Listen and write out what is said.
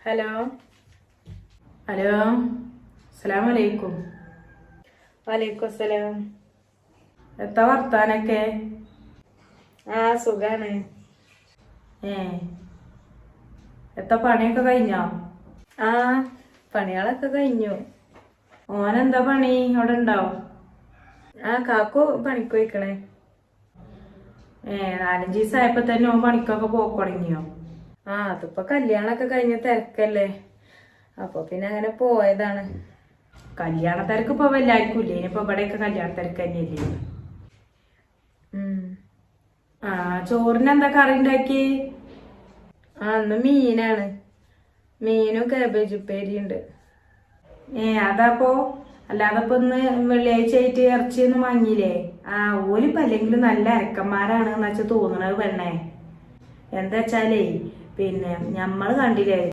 Hello hello അസ്സലാമു അലൈക്കും. വലൈക്കും അസ്സലാം. എത്താ വർത്താനൊക്കെ? സുഖാണ്. എത്താ പണിയൊക്കെ കഴിഞ്ഞോ? പണികളൊക്കെ കഴിഞ്ഞു. ഓനെന്താ പണി? അവിടെ ഉണ്ടാവും? കാക്കു പണിക്ക് പോയിക്കണേ. 4-5 ദിവസമായപ്പോ തന്നെ ഓൻ പണിക്കൊക്കെ പോക്ക് തുടങ്ങിയോ? അതിപ്പോ കല്യാണൊക്കെ കഴിഞ്ഞ തിരക്കല്ലേ, അപ്പൊ പിന്നെ അങ്ങനെ പോയതാണ്. കല്യാണ തിരക്ക് ഇപ്പൊ എല്ലാവർക്കും ഇല്ലേ? ഇനിയിപ്പോ ഇവിടെയൊക്കെ കല്യാണ തിരക്ക് തന്നെയല്ലേ? ചോറിന് എന്താ കറി ഉണ്ടാക്കി? ഇന്ന് മീനാണ്. മീനും കാബേജ് ഉപ്പേരി ഉണ്ട്. അതാപ്പോ അല്ലാതെ ഇപ്പൊ ഇന്ന് വെള്ളിയാഴ്ച ആയിട്ട് ഇറച്ചിയൊന്നും വാങ്ങിയില്ലേ? ഓലിപ്പോ അല്ലെങ്കിലും നല്ല അരക്കന്മാരാണ് എന്ന് വെച്ചാൽ തോന്നണത് പെണ്ണേ. എന്താ വെച്ചാലേ പിന്നെ ഞമ്മള് കണ്ടില്ലേ